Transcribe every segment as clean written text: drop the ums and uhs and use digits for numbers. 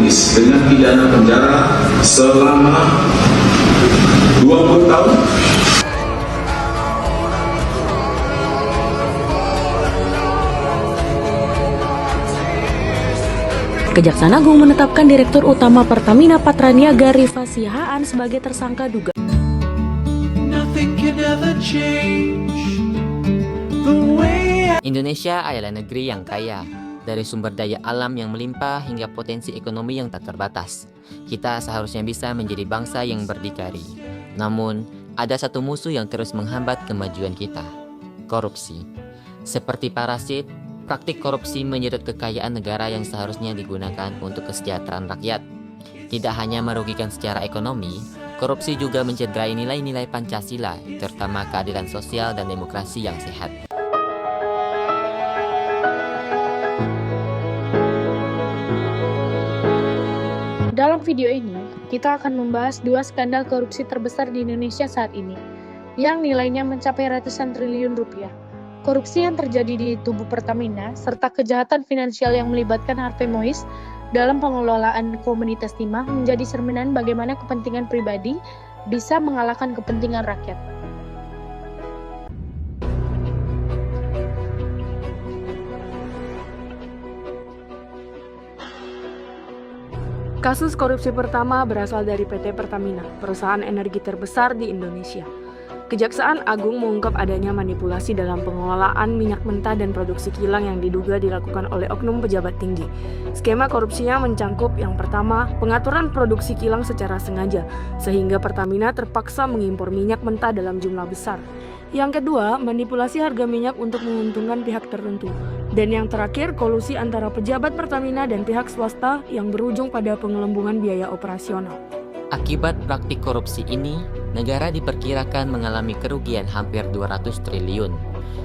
difonis dengan pidana penjara selama 20 tahun. Kejaksaan Agung menetapkan Direktur Utama Pertamina Patraniaga Rifa Sihaan sebagai tersangka dugaan Indonesia adalah negeri yang kaya, dari sumber daya alam yang melimpah hingga potensi ekonomi yang tak terbatas. Kita seharusnya bisa menjadi bangsa yang berdikari. Namun, ada satu musuh yang terus menghambat kemajuan kita, korupsi. Seperti parasit, praktik korupsi menyedot kekayaan negara yang seharusnya digunakan untuk kesejahteraan rakyat. Tidak hanya merugikan secara ekonomi, korupsi juga mencederai nilai-nilai Pancasila, terutama keadilan sosial dan demokrasi yang sehat. Dalam video ini, kita akan membahas 2 skandal korupsi terbesar di Indonesia saat ini, yang nilainya mencapai ratusan triliun rupiah. Korupsi yang terjadi di tubuh Pertamina, serta kejahatan finansial yang melibatkan Harvey Mois dalam pengelolaan Komunitas Timah menjadi cerminan bagaimana kepentingan pribadi bisa mengalahkan kepentingan rakyat. Kasus korupsi pertama berasal dari PT Pertamina, perusahaan energi terbesar di Indonesia. Kejaksaan Agung mengungkap adanya manipulasi dalam pengelolaan minyak mentah dan produksi kilang yang diduga dilakukan oleh oknum pejabat tinggi. Skema korupsinya mencangkup yang pertama, pengaturan produksi kilang secara sengaja, sehingga Pertamina terpaksa mengimpor minyak mentah dalam jumlah besar. Yang kedua, manipulasi harga minyak untuk menguntungkan pihak tertentu. Dan yang terakhir, kolusi antara pejabat Pertamina dan pihak swasta yang berujung pada pengelembungan biaya operasional. Akibat praktik korupsi ini, negara diperkirakan mengalami kerugian hampir 200 triliun.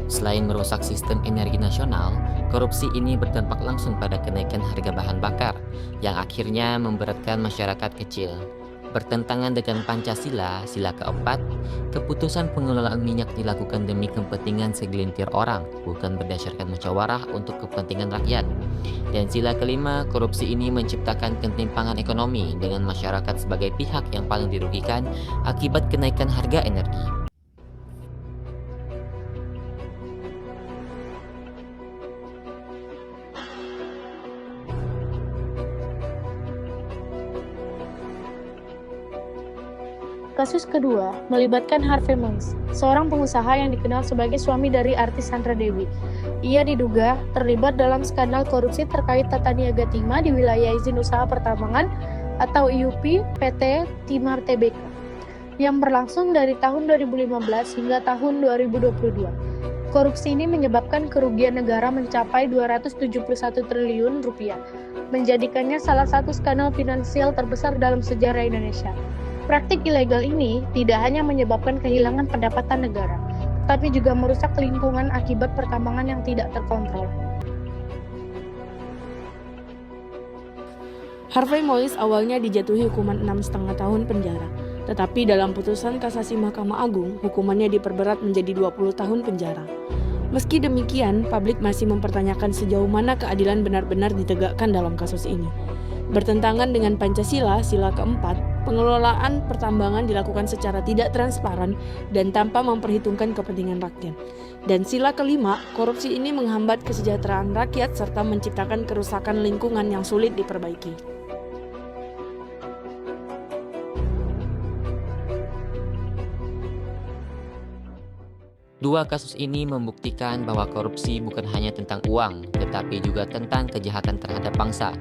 Selain merusak sistem energi nasional, korupsi ini berdampak langsung pada kenaikan harga bahan bakar, yang akhirnya memberatkan masyarakat kecil. Bertentangan dengan Pancasila, sila keempat, keputusan pengelolaan minyak dilakukan demi kepentingan segelintir orang, bukan berdasarkan musyawarah untuk kepentingan rakyat. Dan sila kelima, korupsi ini menciptakan ketimpangan ekonomi dengan masyarakat sebagai pihak yang paling dirugikan akibat kenaikan harga energi. Kasus kedua melibatkan Harvey Mois, seorang pengusaha yang dikenal sebagai suami dari artis Sandra Dewi. Ia diduga terlibat dalam skandal korupsi terkait tata niaga timah di wilayah izin usaha pertambangan atau IUP PT Timah Tbk yang berlangsung dari tahun 2015 hingga tahun 2022. Korupsi ini menyebabkan kerugian negara mencapai 271 triliun rupiah, menjadikannya salah satu skandal finansial terbesar dalam sejarah Indonesia. Praktik ilegal ini tidak hanya menyebabkan kehilangan pendapatan negara, tapi juga merusak lingkungan akibat pertambangan yang tidak terkontrol. Harvey Mois awalnya dijatuhi hukuman 6,5 tahun penjara, tetapi dalam putusan kasasi Mahkamah Agung, hukumannya diperberat menjadi 20 tahun penjara. Meski demikian, publik masih mempertanyakan sejauh mana keadilan benar-benar ditegakkan dalam kasus ini. Bertentangan dengan Pancasila, sila keempat, pengelolaan pertambangan dilakukan secara tidak transparan dan tanpa memperhitungkan kepentingan rakyat. Dan sila kelima, korupsi ini menghambat kesejahteraan rakyat serta menciptakan kerusakan lingkungan yang sulit diperbaiki. Dua kasus ini membuktikan bahwa korupsi bukan hanya tentang uang, tetapi juga tentang kejahatan terhadap bangsa.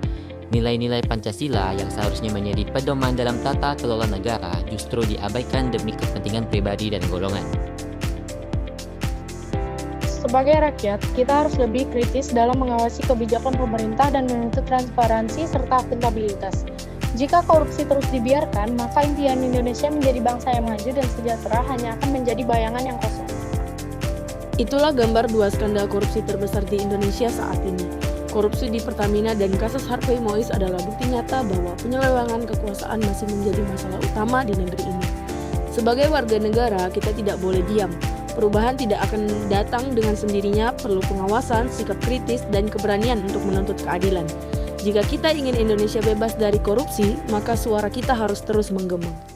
Nilai-nilai Pancasila yang seharusnya menjadi pedoman dalam tata kelola negara justru diabaikan demi kepentingan pribadi dan golongan. Sebagai rakyat, kita harus lebih kritis dalam mengawasi kebijakan pemerintah dan menuntut transparansi serta akuntabilitas. Jika korupsi terus dibiarkan, maka impian Indonesia menjadi bangsa yang maju dan sejahtera hanya akan menjadi bayangan yang kosong. Itulah gambar 2 skandal korupsi terbesar di Indonesia saat ini. Korupsi di Pertamina dan kasus Harvey Mois adalah bukti nyata bahwa penyelewengan kekuasaan masih menjadi masalah utama di negeri ini. Sebagai warga negara, kita tidak boleh diam. Perubahan tidak akan datang dengan sendirinya, perlu pengawasan, sikap kritis, dan keberanian untuk menuntut keadilan. Jika kita ingin Indonesia bebas dari korupsi, maka suara kita harus terus menggema.